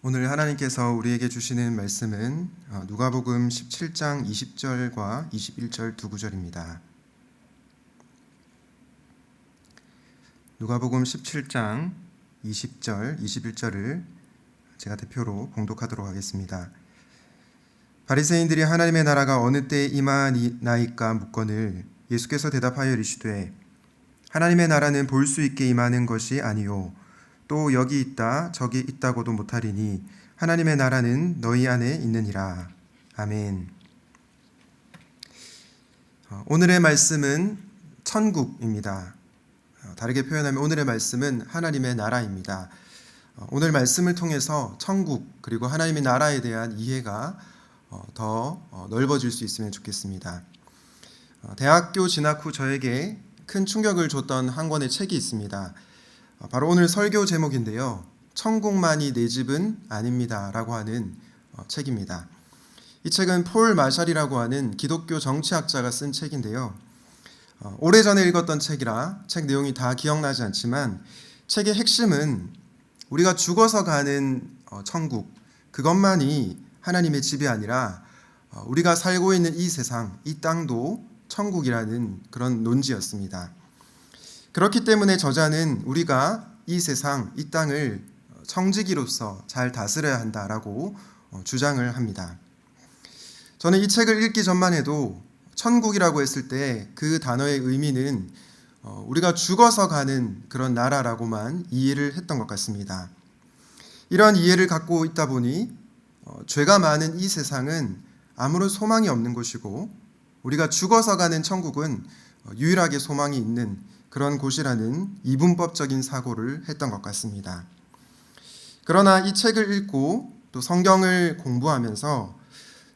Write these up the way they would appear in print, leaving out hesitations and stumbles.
오늘 하나님께서 우리에게 주시는 말씀은 누가복음 17장 20절과 21절 두 구절입니다. 누가복음 17장 20절, 21절을 제가 대표로 봉독하도록 하겠습니다. 바리새인들이 하나님의 나라가 어느 때에 임하나이까 묻거늘 예수께서 대답하여 이르시되 하나님의 나라는 볼 수 있게 임하는 것이 아니요 또 여기 있다 저기 있다고도 못하리니 하나님의 나라는 너희 안에 있느니라. 아멘. 오늘의 말씀은 천국입니다. 다르게 표현하면 오늘의 말씀은 하나님의 나라입니다. 오늘 말씀을 통해서 천국 그리고 하나님의 나라에 대한 이해가 더 넓어질 수 있으면 좋겠습니다. 대학교 진학 후 저에게 큰 충격을 줬던 한 권의 책이 있습니다. 바로 오늘 설교 제목인데요. 천국만이 내 집은 아닙니다 라고 하는 책입니다. 이 책은 폴 마샬이라고 하는 기독교 정치학자가 쓴 책인데요. 오래전에 읽었던 책이라 책 내용이 다 기억나지 않지만 책의 핵심은 우리가 죽어서 가는 천국, 그것만이 하나님의 집이 아니라 우리가 살고 있는 이 세상, 이 땅도 천국이라는 그런 논지였습니다. 그렇기 때문에 저자는 우리가 이 세상, 이 땅을 청지기로서 잘 다스려야 한다라고 주장을 합니다. 저는 이 책을 읽기 전만 해도 천국이라고 했을 때 그 단어의 의미는 우리가 죽어서 가는 그런 나라라고만 이해를 했던 것 같습니다. 이러한 이해를 갖고 있다 보니 죄가 많은 이 세상은 아무런 소망이 없는 곳이고 우리가 죽어서 가는 천국은 유일하게 소망이 있는 그런 곳이라는 이분법적인 사고를 했던 것 같습니다. 그러나 이 책을 읽고 또 성경을 공부하면서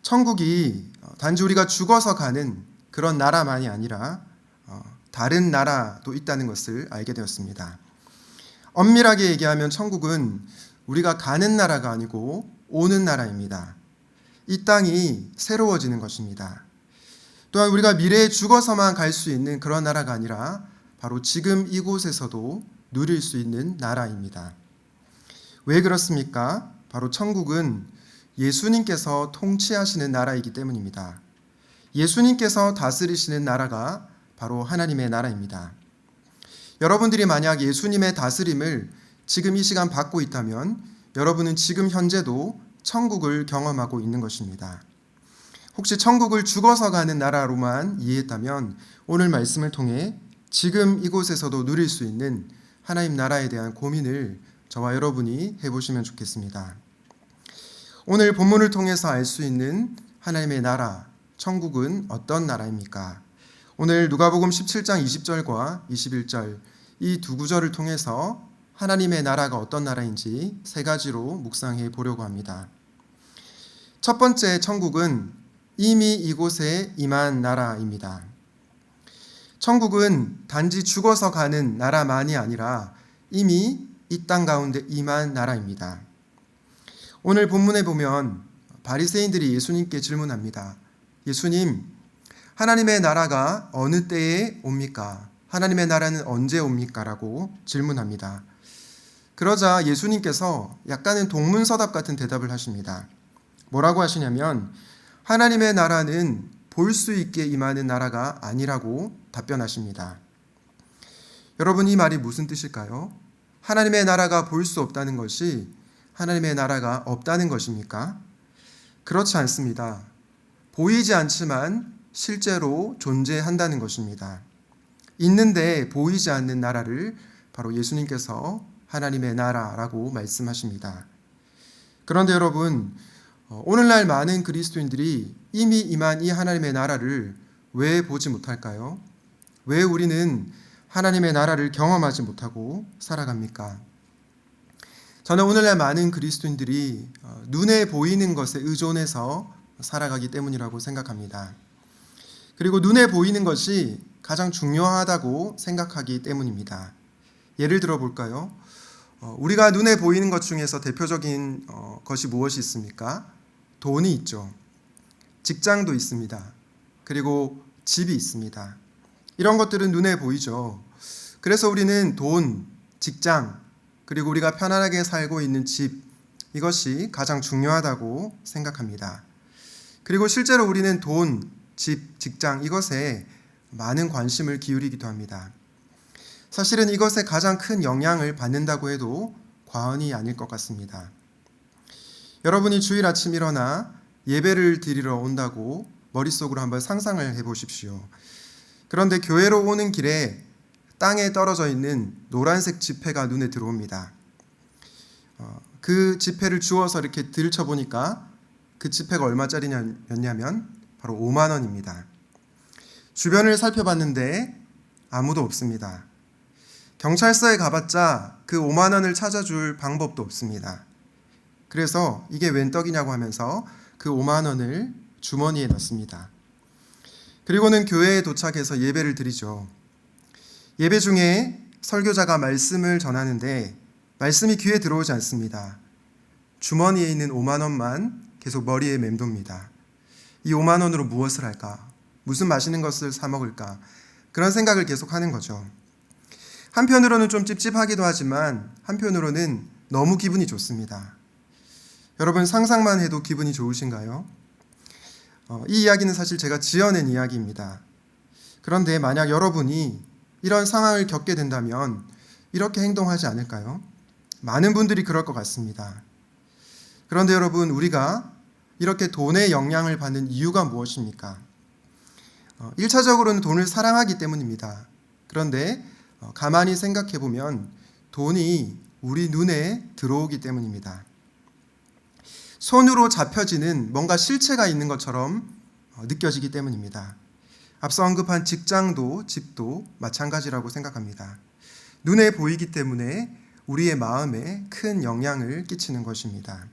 천국이 단지 우리가 죽어서 가는 그런 나라만이 아니라 다른 나라도 있다는 것을 알게 되었습니다. 엄밀하게 얘기하면 천국은 우리가 가는 나라가 아니고 오는 나라입니다. 이 땅이 새로워지는 것입니다. 또한 우리가 미래에 죽어서만 갈 수 있는 그런 나라가 아니라 바로 지금 이곳에서도 누릴 수 있는 나라입니다. 왜 그렇습니까? 바로 천국은 예수님께서 통치하시는 나라이기 때문입니다. 예수님께서 다스리시는 나라가 바로 하나님의 나라입니다. 여러분들이 만약 예수님의 다스림을 지금 이 시간 받고 있다면 여러분은 지금 현재도 천국을 경험하고 있는 것입니다. 혹시 천국을 죽어서 가는 나라로만 이해했다면 오늘 말씀을 통해 지금 이곳에서도 누릴 수 있는 하나님 나라에 대한 고민을 저와 여러분이 해보시면 좋겠습니다. 오늘 본문을 통해서 알 수 있는 하나님의 나라, 천국은 어떤 나라입니까? 오늘 누가복음 17장 20절과 21절 이 두 구절을 통해서 하나님의 나라가 어떤 나라인지 세 가지로 묵상해 보려고 합니다. 첫 번째 천국은 이미 이곳에 임한 나라입니다. 천국은 단지 죽어서 가는 나라만이 아니라 이미 이 땅 가운데 임한 나라입니다. 오늘 본문에 보면 바리새인들이 예수님께 질문합니다. 예수님, 하나님의 나라가 어느 때에 옵니까? 하나님의 나라는 언제 옵니까? 라고 질문합니다. 그러자 예수님께서 약간은 동문서답 같은 대답을 하십니다. 뭐라고 하시냐면 하나님의 나라는 볼 수 있게 임하는 나라가 아니라고 답변하십니다. 여러분, 이 말이 무슨 뜻일까요? 하나님의 나라가 볼 수 없다는 것이 하나님의 나라가 없다는 것입니까? 그렇지 않습니다. 보이지 않지만 실제로 존재한다는 것입니다. 있는데 보이지 않는 나라를 바로 예수님께서 하나님의 나라라고 말씀하십니다. 그런데 여러분, 오늘날 많은 그리스도인들이 이미 임한 이 하나님의 나라를 왜 보지 못할까요? 왜 우리는 하나님의 나라를 경험하지 못하고 살아갑니까? 저는 오늘날 많은 그리스도인들이 눈에 보이는 것에 의존해서 살아가기 때문이라고 생각합니다. 그리고 눈에 보이는 것이 가장 중요하다고 생각하기 때문입니다. 예를 들어 볼까요? 우리가 눈에 보이는 것 중에서 대표적인 것이 무엇이 있습니까? 돈이 있죠. 직장도 있습니다. 그리고 집이 있습니다. 이런 것들은 눈에 보이죠. 그래서 우리는 돈, 직장, 그리고 우리가 편안하게 살고 있는 집, 이것이 가장 중요하다고 생각합니다. 그리고 실제로 우리는 돈, 집, 직장 이것에 많은 관심을 기울이기도 합니다. 사실은 이것에 가장 큰 영향을 받는다고 해도 과언이 아닐 것 같습니다. 여러분이 주일 아침 일어나 예배를 드리러 온다고 머릿속으로 한번 상상을 해보십시오. 그런데 교회로 오는 길에 땅에 떨어져 있는 노란색 지폐가 눈에 들어옵니다. 그 지폐를 주워서 이렇게 들춰보니까 그 지폐가 얼마짜리였냐면 바로 5만 원입니다. 주변을 살펴봤는데 아무도 없습니다. 경찰서에 가봤자 그 5만 원을 찾아줄 방법도 없습니다. 그래서 이게 웬 떡이냐고 하면서 그 5만 원을 주머니에 넣습니다. 그리고는 교회에 도착해서 예배를 드리죠. 예배 중에 설교자가 말씀을 전하는데 말씀이 귀에 들어오지 않습니다. 주머니에 있는 5만 원만 계속 머리에 맴돕니다. 이 5만 원으로 무엇을 할까? 무슨 맛있는 것을 사 먹을까? 그런 생각을 계속 하는 거죠. 한편으로는 좀 찝찝하기도 하지만 한편으로는 너무 기분이 좋습니다. 여러분 상상만 해도 기분이 좋으신가요? 이 이야기는 사실 제가 지어낸 이야기입니다. 그런데 만약 여러분이 이런 상황을 겪게 된다면 이렇게 행동하지 않을까요? 많은 분들이 그럴 것 같습니다. 그런데 여러분, 우리가 이렇게 돈의 영향을 받는 이유가 무엇입니까? 1차적으로는 돈을 사랑하기 때문입니다. 그런데 가만히 생각해 보면 돈이 우리 눈에 들어오기 때문입니다. 손으로 잡혀지는 뭔가 실체가 있는 것처럼 느껴지기 때문입니다. 앞서 언급한 직장도 집도 마찬가지라고 생각합니다. 눈에 보이기 때문에 우리의 마음에 큰 영향을 끼치는 것입니다.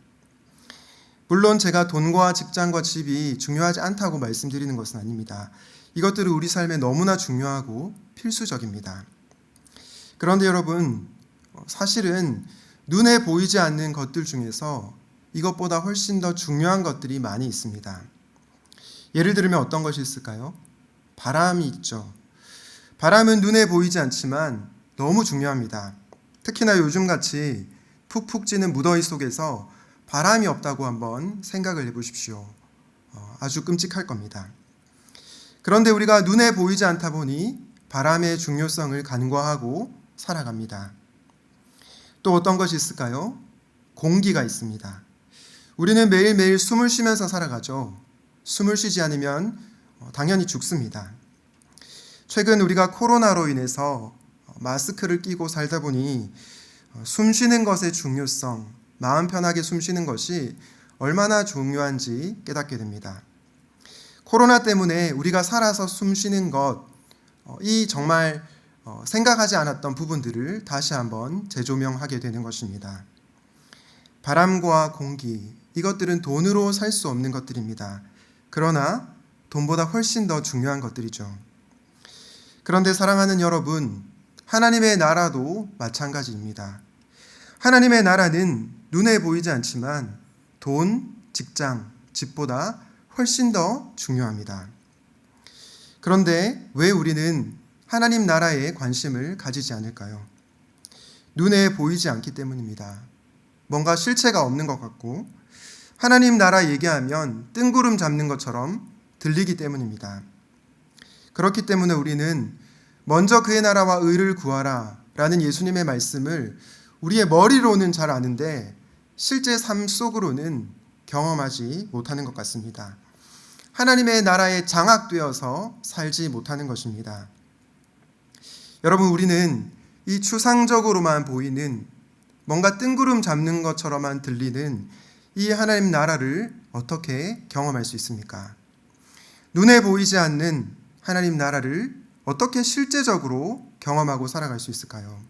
물론 제가 돈과 직장과 집이 중요하지 않다고 말씀드리는 것은 아닙니다. 이것들은 우리 삶에 너무나 중요하고 필수적입니다. 그런데 여러분, 사실은 눈에 보이지 않는 것들 중에서 이것보다 훨씬 더 중요한 것들이 많이 있습니다. 예를 들면 어떤 것이 있을까요? 바람이 있죠. 바람은 눈에 보이지 않지만 너무 중요합니다. 특히나 요즘같이 푹푹 찌는 무더위 속에서 바람이 없다고 한번 생각을 해보십시오. 아주 끔찍할 겁니다. 그런데 우리가 눈에 보이지 않다 보니 바람의 중요성을 간과하고 살아갑니다. 또 어떤 것이 있을까요? 공기가 있습니다. 우리는 매일매일 숨을 쉬면서 살아가죠. 숨을 쉬지 않으면 당연히 죽습니다. 최근 우리가 코로나로 인해서 마스크를 끼고 살다 보니 숨 쉬는 것의 중요성, 마음 편하게 숨 쉬는 것이 얼마나 중요한지 깨닫게 됩니다. 코로나 때문에 우리가 살아서 숨 쉬는 것, 이 정말 생각하지 않았던 부분들을 다시 한번 재조명하게 되는 것입니다. 바람과 공기, 이것들은 돈으로 살 수 없는 것들입니다. 그러나 돈보다 훨씬 더 중요한 것들이죠. 그런데 사랑하는 여러분, 하나님의 나라도 마찬가지입니다. 하나님의 나라는 눈에 보이지 않지만 돈, 직장, 집보다 훨씬 더 중요합니다. 그런데 왜 우리는 하나님 나라에 관심을 가지지 않을까요? 눈에 보이지 않기 때문입니다. 뭔가 실체가 없는 것 같고 하나님 나라 얘기하면 뜬구름 잡는 것처럼 들리기 때문입니다. 그렇기 때문에 우리는 먼저 그의 나라와 의를 구하라 라는 예수님의 말씀을 우리의 머리로는 잘 아는데 실제 삶 속으로는 경험하지 못하는 것 같습니다. 하나님의 나라에 장악되어서 살지 못하는 것입니다. 여러분, 우리는 이 추상적으로만 보이는 뭔가 뜬구름 잡는 것처럼만 들리는 이 하나님 나라를 어떻게 경험할 수 있습니까? 눈에 보이지 않는 하나님 나라를 어떻게 실제적으로 경험하고 살아갈 수 있을까요?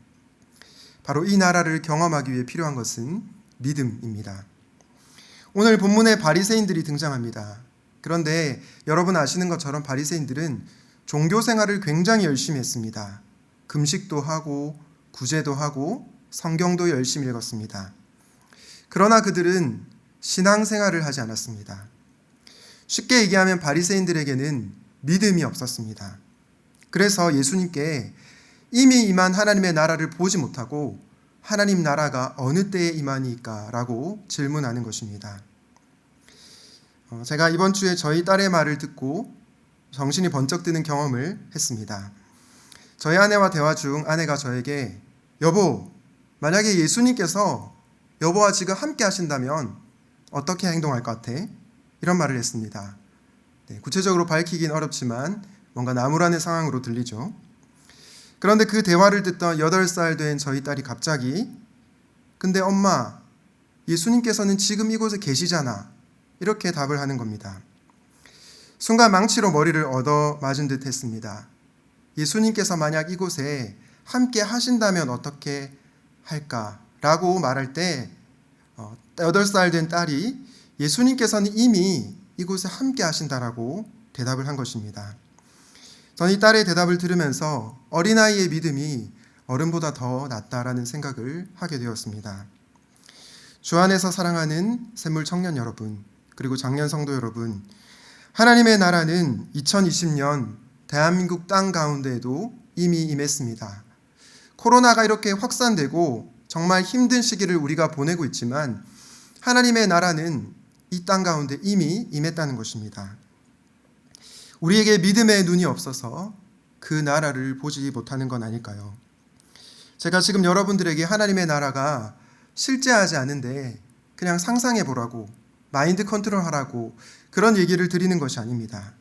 바로 이 나라를 경험하기 위해 필요한 것은 믿음입니다. 오늘 본문에 바리새인들이 등장합니다. 그런데 여러분 아시는 것처럼 바리새인들은 종교 생활을 굉장히 열심히 했습니다. 금식도 하고 구제도 하고 성경도 열심히 읽었습니다. 그러나 그들은 신앙생활을 하지 않았습니다. 쉽게 얘기하면 바리새인들에게는 믿음이 없었습니다. 그래서 예수님께 이미 임한 하나님의 나라를 보지 못하고 하나님 나라가 어느 때에 임하니까? 라고 질문하는 것입니다. 제가 이번 주에 저희 딸의 말을 듣고 정신이 번쩍 드는 경험을 했습니다. 저희 아내와 대화 중 아내가 저에게 여보, 만약에 예수님께서 여보와 지금 함께 하신다면 어떻게 행동할 것 같아? 이런 말을 했습니다. 구체적으로 밝히긴 어렵지만 뭔가 나무라는 상황으로 들리죠. 그런데 그 대화를 듣던 8살 된 저희 딸이 갑자기 근데 엄마, 예수님께서는 지금 이곳에 계시잖아. 이렇게 답을 하는 겁니다. 순간 망치로 머리를 얻어 맞은 듯 했습니다. 예수님께서 만약 이곳에 함께 하신다면 어떻게 할까라고 말할 때 8살 된 딸이 예수님께서는 이미 이곳에 함께 하신다라고 대답을 한 것입니다. 저는 이 딸의 대답을 들으면서 어린아이의 믿음이 어른보다 더 낫다라는 생각을 하게 되었습니다. 주 안에서 사랑하는 샘물 청년 여러분, 그리고 장년 성도 여러분, 하나님의 나라는 2020년 대한민국 땅 가운데에도 이미 임했습니다. 코로나가 이렇게 확산되고 정말 힘든 시기를 우리가 보내고 있지만 하나님의 나라는 이 땅 가운데 이미 임했다는 것입니다. 우리에게 믿음의 눈이 없어서 그 나라를 보지 못하는 건 아닐까요? 제가 지금 여러분들에게 하나님의 나라가 실제하지 않은데 그냥 상상해 보라고, 마인드 컨트롤 하라고 그런 얘기를 드리는 것이 아닙니다.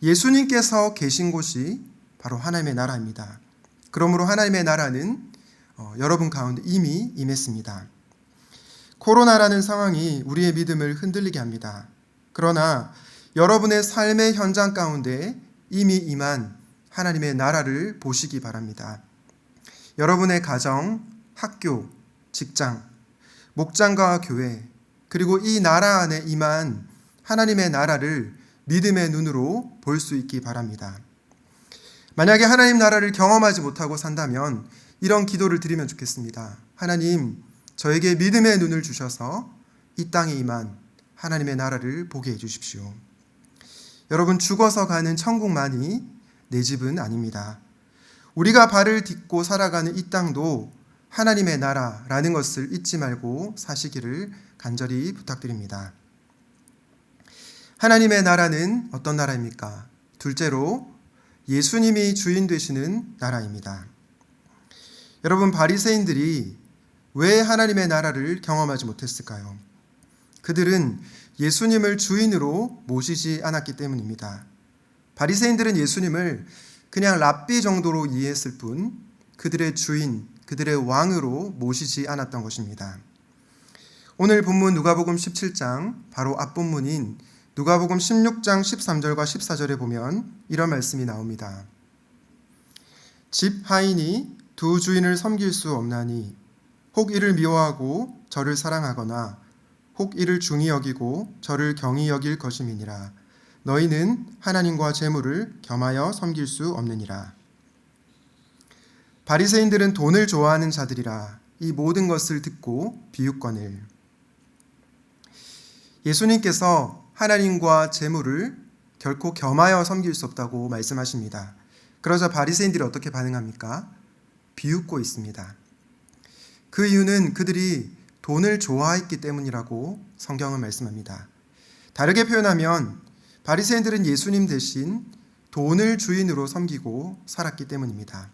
예수님께서 계신 곳이 바로 하나님의 나라입니다. 그러므로 하나님의 나라는 여러분 가운데 이미 임했습니다. 코로나라는 상황이 우리의 믿음을 흔들리게 합니다. 그러나 여러분의 삶의 현장 가운데 이미 임한 하나님의 나라를 보시기 바랍니다. 여러분의 가정, 학교, 직장, 목장과 교회, 그리고 이 나라 안에 임한 하나님의 나라를 믿음의 눈으로 볼 수 있기 바랍니다. 만약에 하나님 나라를 경험하지 못하고 산다면 이런 기도를 드리면 좋겠습니다. 하나님, 저에게 믿음의 눈을 주셔서 이 땅에 임한 하나님의 나라를 보게 해주십시오. 여러분, 죽어서 가는 천국만이 내 집은 아닙니다. 우리가 발을 딛고 살아가는 이 땅도 하나님의 나라라는 것을 잊지 말고 사시기를 간절히 부탁드립니다. 하나님의 나라는 어떤 나라입니까? 둘째로 예수님이 주인 되시는 나라입니다. 여러분, 바리새인들이 왜 하나님의 나라를 경험하지 못했을까요? 그들은 예수님을 주인으로 모시지 않았기 때문입니다. 바리새인들은 예수님을 그냥 랍비 정도로 이해했을 뿐 그들의 주인, 그들의 왕으로 모시지 않았던 것입니다. 오늘 본문 누가복음 17장 바로 앞본문인 누가복음 16장 13절과 14절에 보면 이런 말씀이 나옵니다. 집 하인이 두 주인을 섬길 수 없나니 혹 이를 미워하고 저를 사랑하거나 혹 이를 중히 여기고 저를 경히 여길 것임이니라. 너희는 하나님과 재물을 겸하여 섬길 수 없느니라. 바리새인들은 돈을 좋아하는 자들이라 이 모든 것을 듣고 비웃거늘. 예수님께서 하나님과 재물을 결코 겸하여 섬길 수 없다고 말씀하십니다. 그러자 바리새인들이 어떻게 반응합니까? 비웃고 있습니다. 그 이유는 그들이 돈을 좋아했기 때문이라고 성경은 말씀합니다. 다르게 표현하면 바리새인들은 예수님 대신 돈을 주인으로 섬기고 살았기 때문입니다.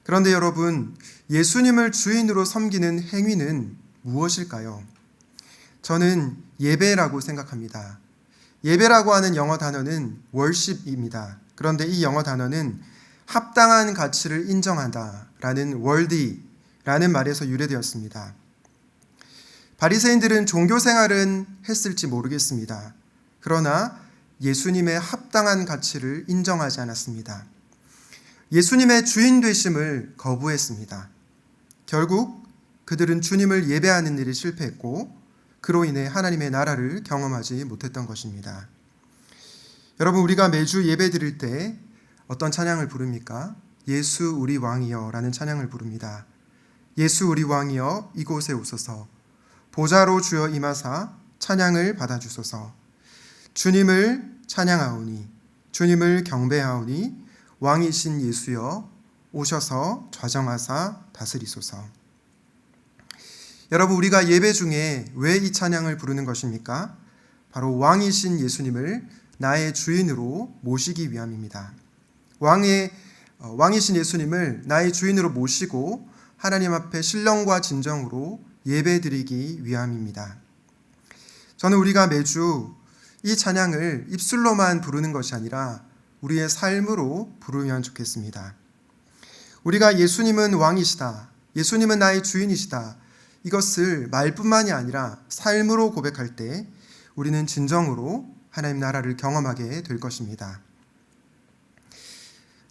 그런데 여러분, 예수님을 주인으로 섬기는 행위는 무엇일까요? 저는 예배라고 생각합니다. 예배라고 하는 영어 단어는 worship입니다. 그런데 이 영어 단어는 합당한 가치를 인정한다라는 worthy라는 말에서 유래되었습니다. 바리새인들은 종교 생활은 했을지 모르겠습니다. 그러나 예수님의 합당한 가치를 인정하지 않았습니다. 예수님의 주인 되심을 거부했습니다. 결국 그들은 주님을 예배하는 일이 실패했고 그로 인해 하나님의 나라를 경험하지 못했던 것입니다. 여러분, 우리가 매주 예배 드릴 때 어떤 찬양을 부릅니까? 예수 우리 왕이여 라는 찬양을 부릅니다. 예수 우리 왕이여 이곳에 오소서, 보좌로 주여 임하사 찬양을 받아주소서. 주님을 찬양하오니, 주님을 경배하오니 왕이신 예수여 오셔서 좌정하사 다스리소서. 여러분, 우리가 예배 중에 왜 이 찬양을 부르는 것입니까? 바로 왕이신 예수님을 나의 주인으로 모시기 위함입니다. 왕이신 예수님을 나의 주인으로 모시고 하나님 앞에 신령과 진정으로 예배드리기 위함입니다. 저는 우리가 매주 이 찬양을 입술로만 부르는 것이 아니라 우리의 삶으로 부르면 좋겠습니다. 우리가 예수님은 왕이시다, 예수님은 나의 주인이시다, 이것을 말뿐만이 아니라 삶으로 고백할 때 우리는 진정으로 하나님 나라를 경험하게 될 것입니다.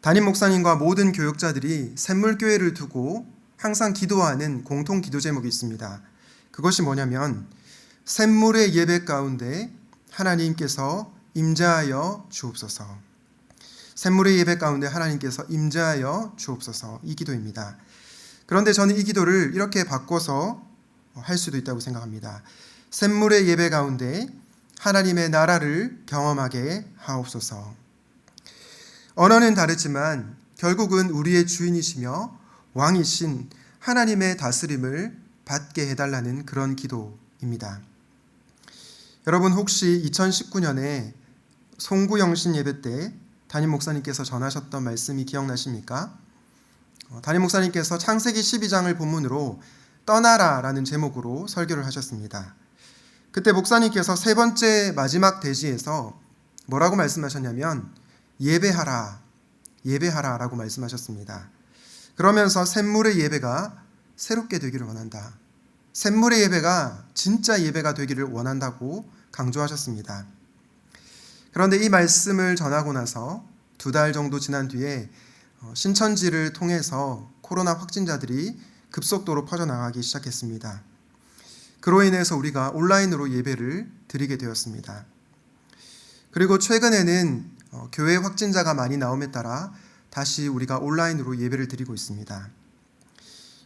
담임 목사님과 모든 교역자들이 샘물교회를 두고 항상 기도하는 공통 기도 제목이 있습니다. 그것이 뭐냐면 샘물의 예배 가운데 하나님께서 임재하여 주옵소서. 샘물의 예배 가운데 하나님께서 임재하여 주옵소서, 이 기도입니다. 그런데 저는 이 기도를 이렇게 바꿔서 할 수도 있다고 생각합니다. 샘물의 예배 가운데 하나님의 나라를 경험하게 하옵소서. 언어는 다르지만 결국은 우리의 주인이시며 왕이신 하나님의 다스림을 받게 해달라는 그런 기도입니다. 여러분, 혹시 2019년에 송구영신 예배 때 담임 목사님께서 전하셨던 말씀이 기억나십니까? 담임 목사님께서 창세기 12장을 본문으로 떠나라라는 제목으로 설교를 하셨습니다. 그때 목사님께서 세 번째 마지막 대지에서 뭐라고 말씀하셨냐면 예배하라, 예배하라 라고 말씀하셨습니다. 그러면서 샘물의 예배가 새롭게 되기를 원한다, 샘물의 예배가 진짜 예배가 되기를 원한다고 강조하셨습니다. 그런데 이 말씀을 전하고 나서 2달 정도 지난 뒤에 신천지를 통해서 코로나 확진자들이 급속도로 퍼져나가기 시작했습니다. 그로 인해서 우리가 온라인으로 예배를 드리게 되었습니다. 그리고 최근에는 교회 확진자가 많이 나옴에 따라 다시 우리가 온라인으로 예배를 드리고 있습니다.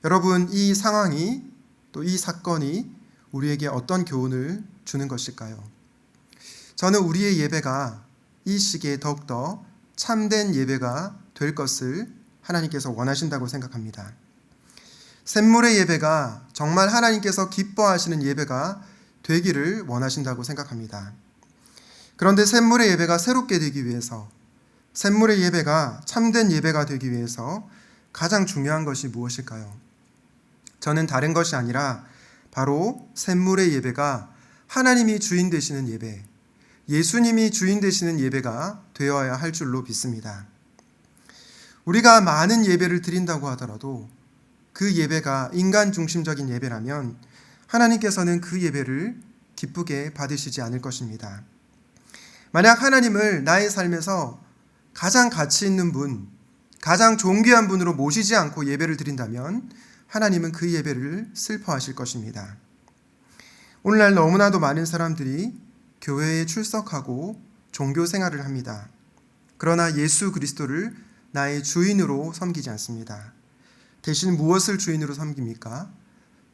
여러분, 이 상황이 또 이 사건이 우리에게 어떤 교훈을 주는 것일까요? 저는 우리의 예배가 이 시기에 더욱더 참된 예배가 될 것을 하나님께서 원하신다고 생각합니다. 샘물의 예배가 정말 하나님께서 기뻐하시는 예배가 되기를 원하신다고 생각합니다. 그런데 샘물의 예배가 새롭게 되기 위해서, 샘물의 예배가 참된 예배가 되기 위해서 가장 중요한 것이 무엇일까요? 저는 다른 것이 아니라 바로 샘물의 예배가 하나님이 주인 되시는 예배, 예수님이 주인 되시는 예배가 되어야 할 줄로 믿습니다. 우리가 많은 예배를 드린다고 하더라도 그 예배가 인간 중심적인 예배라면 하나님께서는 그 예배를 기쁘게 받으시지 않을 것입니다. 만약 하나님을 나의 삶에서 가장 가치 있는 분, 가장 존귀한 분으로 모시지 않고 예배를 드린다면 하나님은 그 예배를 슬퍼하실 것입니다. 오늘날 너무나도 많은 사람들이 교회에 출석하고 종교 생활을 합니다. 그러나 예수 그리스도를 나의 주인으로 섬기지 않습니다. 대신 무엇을 주인으로 섬깁니까?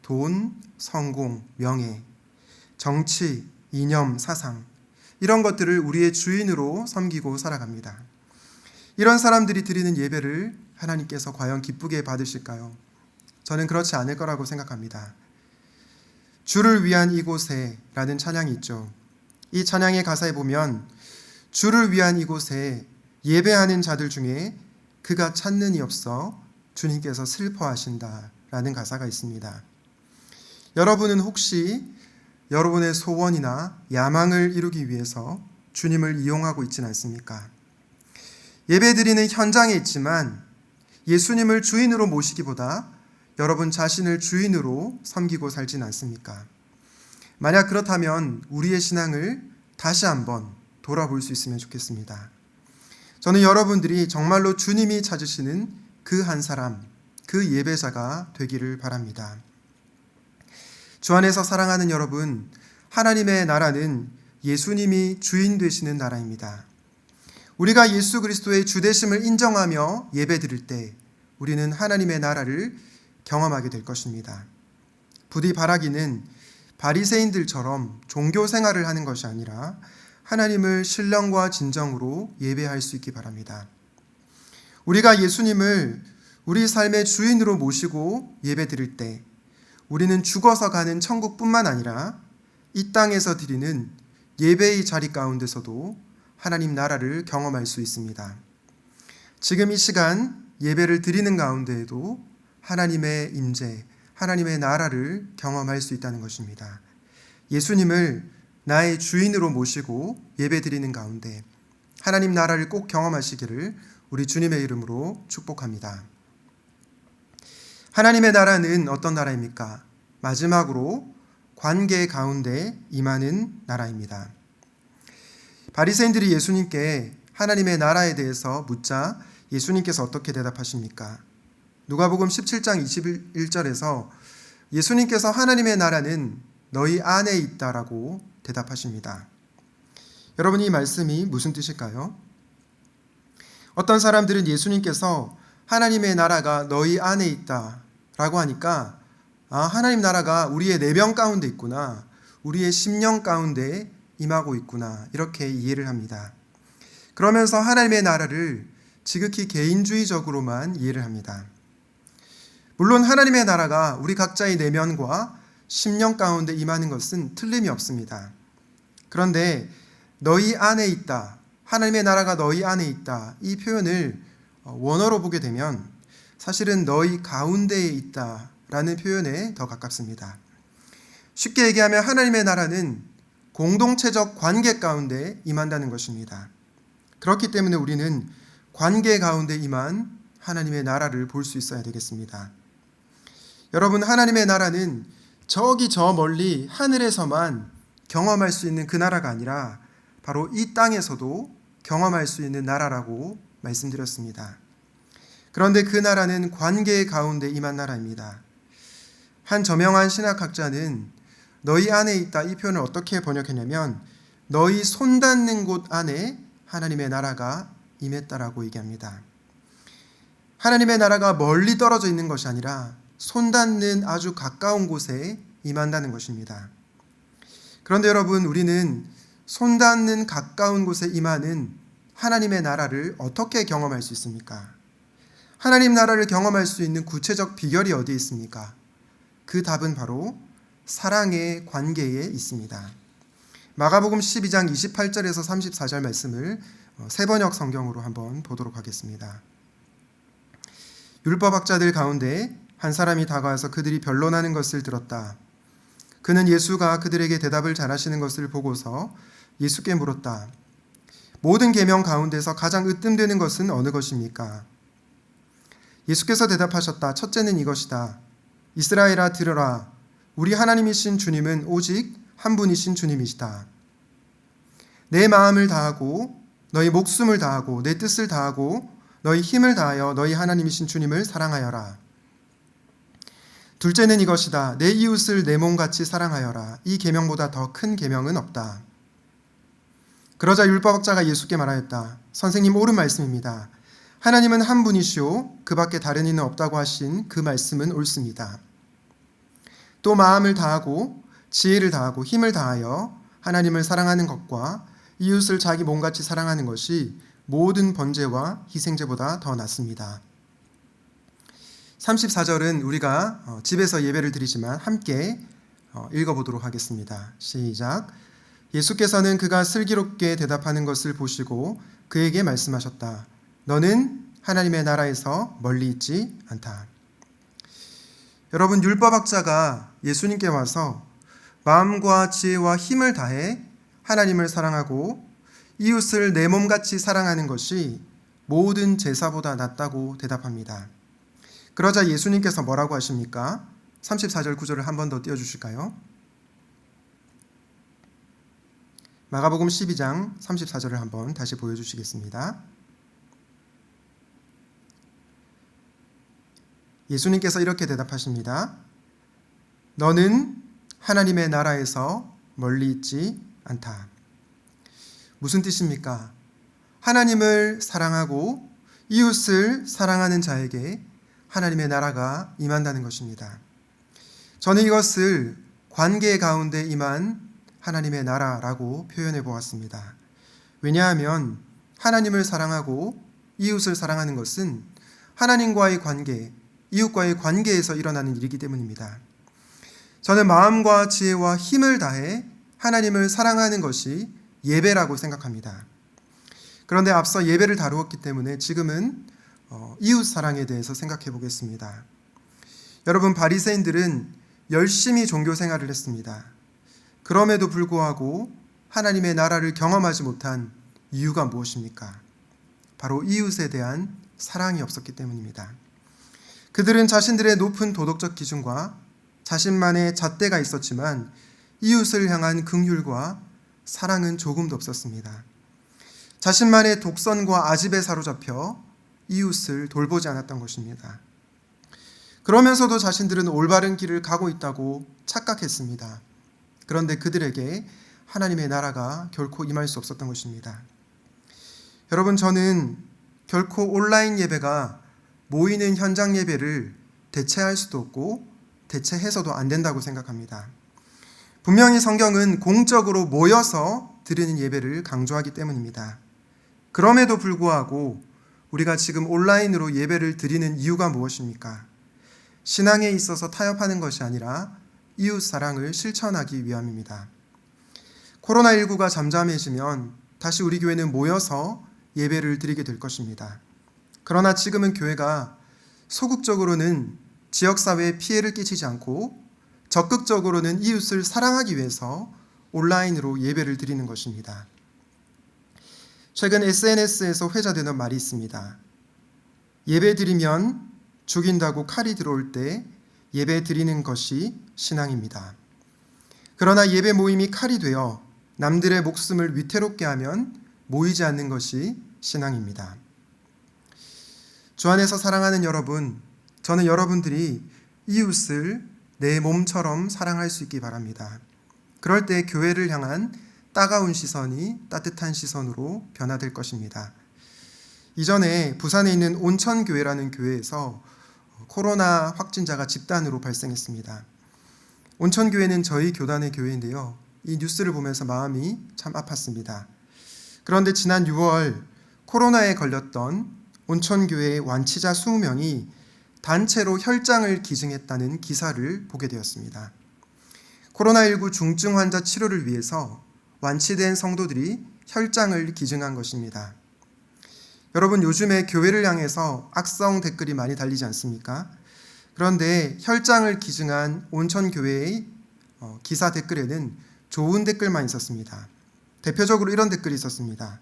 돈, 성공, 명예, 정치, 이념, 사상, 이런 것들을 우리의 주인으로 섬기고 살아갑니다. 이런 사람들이 드리는 예배를 하나님께서 과연 기쁘게 받으실까요? 저는 그렇지 않을 거라고 생각합니다. 주를 위한 이곳에 라는 찬양이 있죠. 이 찬양의 가사에 보면 주를 위한 이곳에 예배하는 자들 중에 그가 찾는 이 없어 주님께서 슬퍼하신다 라는 가사가 있습니다. 여러분은 혹시 여러분의 소원이나 야망을 이루기 위해서 주님을 이용하고 있지는 않습니까? 예배드리는 현장에 있지만 예수님을 주인으로 모시기보다 여러분 자신을 주인으로 섬기고 살지는 않습니까? 만약 그렇다면 우리의 신앙을 다시 한번 돌아볼 수 있으면 좋겠습니다. 저는 여러분들이 정말로 주님이 찾으시는 그 한 사람, 그 예배자가 되기를 바랍니다. 주 안에서 사랑하는 여러분, 하나님의 나라는 예수님이 주인 되시는 나라입니다. 우리가 예수 그리스도의 주되심을 인정하며 예배드릴 때 우리는 하나님의 나라를 경험하게 될 것입니다. 부디 바라기는 바리새인들처럼 종교 생활을 하는 것이 아니라 하나님을 신령과 진정으로 예배할 수 있기 바랍니다. 우리가 예수님을 우리 삶의 주인으로 모시고 예배드릴 때 우리는 죽어서 가는 천국뿐만 아니라 이 땅에서 드리는 예배의 자리 가운데서도 하나님 나라를 경험할 수 있습니다. 지금 이 시간 예배를 드리는 가운데에도 하나님의 임재, 하나님의 나라를 경험할 수 있다는 것입니다. 예수님을 나의 주인으로 모시고 예배 드리는 가운데 하나님 나라를 꼭 경험하시기를 우리 주님의 이름으로 축복합니다. 하나님의 나라는 어떤 나라입니까? 마지막으로 관계 가운데 임하는 나라입니다. 바리새인들이 예수님께 하나님의 나라에 대해서 묻자 예수님께서 어떻게 대답하십니까? 누가복음 17장 21절에서 예수님께서 하나님의 나라는 너희 안에 있다라고 대답하십니다. 여러분, 이 말씀이 무슨 뜻일까요? 어떤 사람들은 예수님께서 하나님의 나라가 너희 안에 있다라고 하니까 하나님 나라가 우리의 내면 가운데 있구나, 우리의 심령 가운데 임하고 있구나, 이렇게 이해를 합니다. 그러면서 하나님의 나라를 지극히 개인주의적으로만 이해를 합니다. 물론 하나님의 나라가 우리 각자의 내면과 심령 가운데 임하는 것은 틀림이 없습니다. 그런데 너희 안에 있다, 하나님의 나라가 너희 안에 있다, 이 표현을 원어로 보게 되면 사실은 너희 가운데에 있다라는 표현에 더 가깝습니다. 쉽게 얘기하면 하나님의 나라는 공동체적 관계 가운데 임한다는 것입니다. 그렇기 때문에 우리는 관계 가운데 임한 하나님의 나라를 볼 수 있어야 되겠습니다. 여러분, 하나님의 나라는 저기 저 멀리 하늘에서만 경험할 수 있는 그 나라가 아니라 바로 이 땅에서도 경험할 수 있는 나라라고 말씀드렸습니다. 그런데 그 나라는 관계 가운데 임한 나라입니다. 한 저명한 신학학자는 너희 안에 있다, 이 표현을 어떻게 번역했냐면 너희 손 닿는 곳 안에 하나님의 나라가 임했다라고 얘기합니다. 하나님의 나라가 멀리 떨어져 있는 것이 아니라 손 닿는 아주 가까운 곳에 임한다는 것입니다. 그런데 여러분, 우리는 손 닿는 가까운 곳에 임하는 하나님의 나라를 어떻게 경험할 수 있습니까? 하나님 나라를 경험할 수 있는 구체적 비결이 어디에 있습니까? 그 답은 바로 사랑의 관계에 있습니다. 마가복음 12장 28절에서 34절 말씀을 세번역 성경으로 한번 보도록 하겠습니다. 율법학자들 가운데 한 사람이 다가와서 그들이 변론하는 것을 들었다. 그는 예수가 그들에게 대답을 잘하시는 것을 보고서 예수께 물었다. 모든 계명 가운데서 가장 으뜸되는 것은 어느 것입니까? 예수께서 대답하셨다. 첫째는 이것이다. 이스라엘아, 들으라. 우리 하나님이신 주님은 오직 한 분이신 주님이시다. 내 마음을 다하고 너희 목숨을 다하고 내 뜻을 다하고 너희 힘을 다하여 너희 하나님이신 주님을 사랑하여라. 둘째는 이것이다. 내 이웃을 내 몸같이 사랑하여라. 이 계명보다 더 큰 계명은 없다. 그러자 율법학자가 예수께 말하였다. 선생님, 옳은 말씀입니다. 하나님은 한 분이시오 그 밖에 다른 이는 없다고 하신 그 말씀은 옳습니다. 또 마음을 다하고 지혜를 다하고 힘을 다하여 하나님을 사랑하는 것과 이웃을 자기 몸같이 사랑하는 것이 모든 번제와 희생제보다 더 낫습니다. 34절은 우리가 집에서 예배를 드리지만 함께 읽어보도록 하겠습니다. 시작. 예수께서는 그가 슬기롭게 대답하는 것을 보시고 그에게 말씀하셨다. 너는 하나님의 나라에서 멀리 있지 않다. 여러분, 율법학자가 예수님께 와서 마음과 지혜와 힘을 다해 하나님을 사랑하고 이웃을 내 몸같이 사랑하는 것이 모든 제사보다 낫다고 대답합니다. 그러자 예수님께서 뭐라고 하십니까? 34절 9절을 한 번 더 띄워주실까요? 마가복음 12장 34절을 한번 다시 보여주시겠습니다. 예수님께서 이렇게 대답하십니다. 너는 하나님의 나라에서 멀리 있지 않다. 무슨 뜻입니까? 하나님을 사랑하고 이웃을 사랑하는 자에게 하나님의 나라가 임한다는 것입니다. 저는 이것을 관계 가운데 임한 하나님의 나라라고 표현해 보았습니다. 왜냐하면 하나님을 사랑하고 이웃을 사랑하는 것은 하나님과의 관계, 이웃과의 관계에서 일어나는 일이기 때문입니다. 저는 마음과 지혜와 힘을 다해 하나님을 사랑하는 것이 예배라고 생각합니다. 그런데 앞서 예배를 다루었기 때문에 지금은 이웃 사랑에 대해서 생각해 보겠습니다. 여러분, 바리새인들은 열심히 종교 생활을 했습니다. 그럼에도 불구하고 하나님의 나라를 경험하지 못한 이유가 무엇입니까? 바로 이웃에 대한 사랑이 없었기 때문입니다. 그들은 자신들의 높은 도덕적 기준과 자신만의 잣대가 있었지만 이웃을 향한 긍휼과 사랑은 조금도 없었습니다. 자신만의 독선과 아집에 사로잡혀 이웃을 돌보지 않았던 것입니다. 그러면서도 자신들은 올바른 길을 가고 있다고 착각했습니다. 그런데 그들에게 하나님의 나라가 결코 임할 수 없었던 것입니다. 여러분, 저는 결코 온라인 예배가 모이는 현장 예배를 대체할 수도 없고 대체해서도 안 된다고 생각합니다. 분명히 성경은 공적으로 모여서 드리는 예배를 강조하기 때문입니다. 그럼에도 불구하고 우리가 지금 온라인으로 예배를 드리는 이유가 무엇입니까? 신앙에 있어서 타협하는 것이 아니라 이웃 사랑을 실천하기 위함입니다. 코로나19가 잠잠해지면 다시 우리 교회는 모여서 예배를 드리게 될 것입니다. 그러나 지금은 교회가 소극적으로는 지역사회에 피해를 끼치지 않고 적극적으로는 이웃을 사랑하기 위해서 온라인으로 예배를 드리는 것입니다. 최근 SNS에서 회자되는 말이 있습니다. 예배 드리면 죽인다고 칼이 들어올 때 예배 드리는 것이 신앙입니다. 그러나 예배 모임이 칼이 되어 남들의 목숨을 위태롭게 하면 모이지 않는 것이 신앙입니다. 주 안에서 사랑하는 여러분, 저는 여러분들이 이웃을 내 몸처럼 사랑할 수 있기 바랍니다. 그럴 때 교회를 향한 따가운 시선이 따뜻한 시선으로 변화될 것입니다. 이전에 부산에 있는 온천교회라는 교회에서 코로나 확진자가 집단으로 발생했습니다. 온천교회는 저희 교단의 교회인데요. 이 뉴스를 보면서 마음이 참 아팠습니다. 그런데 지난 6월 코로나에 걸렸던 온천교회의 완치자 20명이 단체로 혈장을 기증했다는 기사를 보게 되었습니다. 코로나19 중증 환자 치료를 위해서 완치된 성도들이 혈장을 기증한 것입니다. 여러분, 요즘에 교회를 향해서 악성 댓글이 많이 달리지 않습니까? 그런데 혈장을 기증한 온천교회의 기사 댓글에는 좋은 댓글만 있었습니다. 대표적으로 이런 댓글이 있었습니다.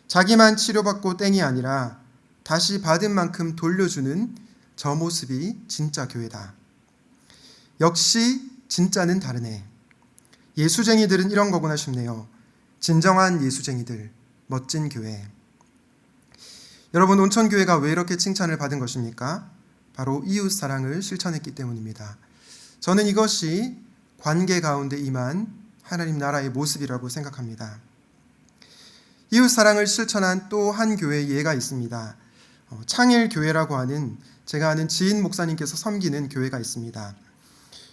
자기만 치료받고 땡이 아니라 다시 받은 만큼 돌려주는 저 모습이 진짜 교회다. 역시 진짜는 다르네. 예수쟁이들은 이런 거구나 싶네요. 진정한 예수쟁이들, 멋진 교회. 여러분, 온천교회가 왜 이렇게 칭찬을 받은 것입니까? 바로 이웃 사랑을 실천했기 때문입니다. 저는 이것이 관계 가운데 임한 하나님 나라의 모습이라고 생각합니다. 이웃 사랑을 실천한 또 한 교회의 예가 있습니다. 창일교회라고 하는 제가 아는 지인 목사님께서 섬기는 교회가 있습니다.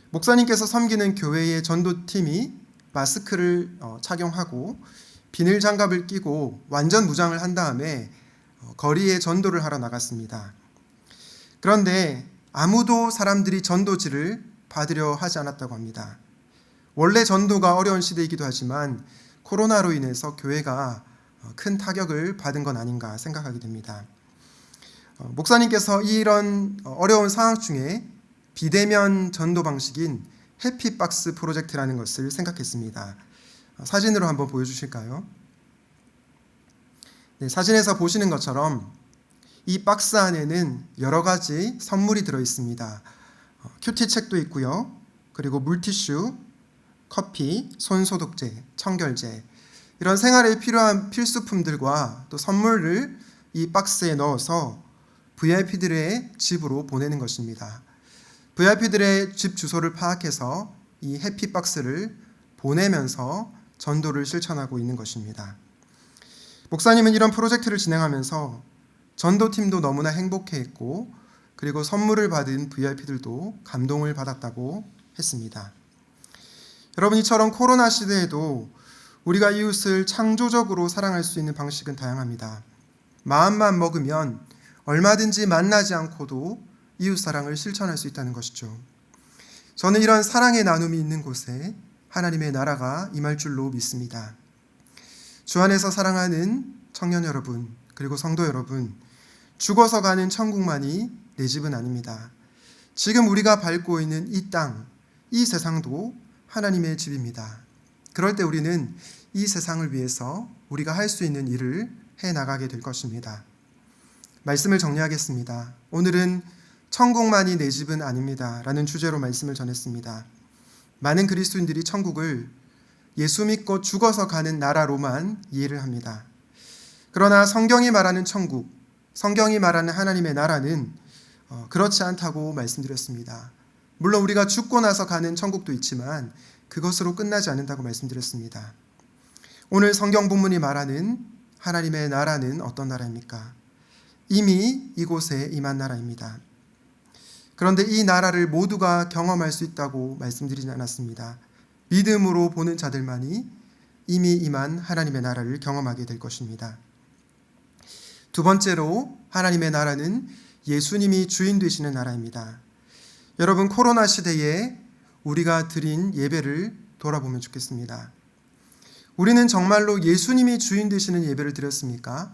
목사님께서 섬기는 교회의 전도팀이 마스크를 착용하고 비닐 장갑을 끼고 완전 무장을 한 다음에 거리에 전도를 하러 나갔습니다. 그런데 아무도 사람들이 전도지를 받으려 하지 않았다고 합니다. 원래 전도가 어려운 시대이기도 하지만 코로나로 인해서 교회가 큰 타격을 받은 건 아닌가 생각하게 됩니다. 목사님께서 이런 어려운 상황 중에 비대면 전도 방식인 해피박스 프로젝트라는 것을 생각했습니다. 사진으로 한번 보여주실까요? 네, 사진에서 보시는 것처럼 이 박스 안에는 여러 가지 선물이 들어 있습니다. 큐티책도 있고요. 그리고 물티슈, 커피, 손소독제, 청결제, 이런 생활에 필요한 필수품들과 또 선물을 이 박스에 넣어서 VIP들의 집으로 보내는 것입니다. VIP들의 집 주소를 파악해서 이 해피박스를 보내면서 전도를 실천하고 있는 것입니다. 목사님은 이런 프로젝트를 진행하면서 전도팀도 너무나 행복해했고, 그리고 선물을 받은 VIP들도 감동을 받았다고 했습니다. 여러분, 이처럼 코로나 시대에도 우리가 이웃을 창조적으로 사랑할 수 있는 방식은 다양합니다. 마음만 먹으면 얼마든지 만나지 않고도 이웃 사랑을 실천할 수 있다는 것이죠. 저는 이런 사랑의 나눔이 있는 곳에 하나님의 나라가 임할 줄로 믿습니다. 주 안에서 사랑하는 청년 여러분, 그리고 성도 여러분, 죽어서 가는 천국만이 내 집은 아닙니다. 지금 우리가 밟고 있는 이 땅, 이 세상도 하나님의 집입니다. 그럴 때 우리는 이 세상을 위해서 우리가 할 수 있는 일을 해나가게 될 것입니다. 말씀을 정리하겠습니다. 오늘은 천국만이 내 집은 아닙니다 라는 주제로 말씀을 전했습니다. 많은 그리스도인들이 천국을 예수 믿고 죽어서 가는 나라로만 이해를 합니다. 그러나 성경이 말하는 천국, 성경이 말하는 하나님의 나라는 그렇지 않다고 말씀드렸습니다. 물론 우리가 죽고 나서 가는 천국도 있지만 그것으로 끝나지 않는다고 말씀드렸습니다. 오늘 성경 본문이 말하는 하나님의 나라는 어떤 나라입니까? 이미 이곳에 임한 나라입니다. 그런데 이 나라를 모두가 경험할 수 있다고 말씀드리지 않았습니다. 믿음으로 보는 자들만이 이미 임한 하나님의 나라를 경험하게 될 것입니다. 두 번째로 하나님의 나라는 예수님이 주인 되시는 나라입니다. 여러분, 코로나 시대에 우리가 드린 예배를 돌아보면 좋겠습니다. 우리는 정말로 예수님이 주인 되시는 예배를 드렸습니까?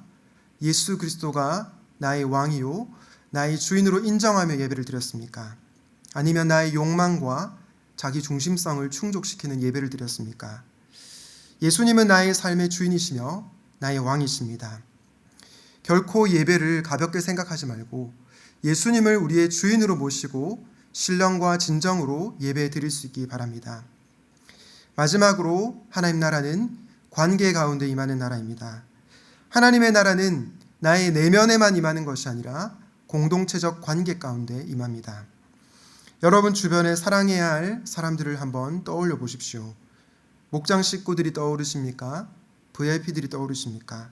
예수 그리스도가 나의 왕이요 나의 주인으로 인정하며 예배를 드렸습니까? 아니면 나의 욕망과 자기 중심성을 충족시키는 예배를 드렸습니까? 예수님은 나의 삶의 주인이시며 나의 왕이십니다. 결코 예배를 가볍게 생각하지 말고 예수님을 우리의 주인으로 모시고 신령과 진정으로 예배 드릴 수 있기 바랍니다. 마지막으로 하나님 나라는 관계 가운데 임하는 나라입니다. 하나님의 나라는 나의 내면에만 임하는 것이 아니라 공동체적 관계 가운데 임합니다. 여러분 주변에 사랑해야 할 사람들을 한번 떠올려 보십시오. 목장 식구들이 떠오르십니까? VIP들이 떠오르십니까?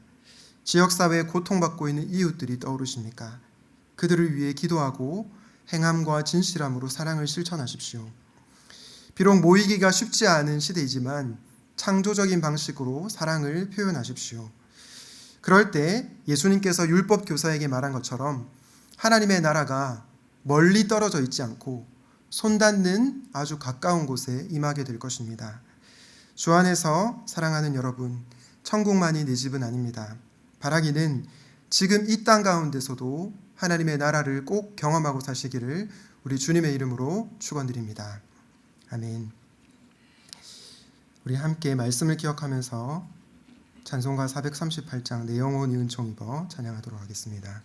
지역사회에 고통받고 있는 이웃들이 떠오르십니까? 그들을 위해 기도하고 행함과 진실함으로 사랑을 실천하십시오. 비록 모이기가 쉽지 않은 시대이지만 창조적인 방식으로 사랑을 표현하십시오. 그럴 때 예수님께서 율법 교사에게 말한 것처럼 하나님의 나라가 멀리 떨어져 있지 않고 손 닿는 아주 가까운 곳에 임하게 될 것입니다. 주 안에서 사랑하는 여러분, 천국만이 내 집은 아닙니다. 바라기는 지금 이 땅 가운데서도 하나님의 나라를 꼭 경험하고 사시기를 우리 주님의 이름으로 축원드립니다. 아멘. 우리 함께 말씀을 기억하면서 찬송가 438장 내 영혼이 은총 입어 찬양하도록 하겠습니다.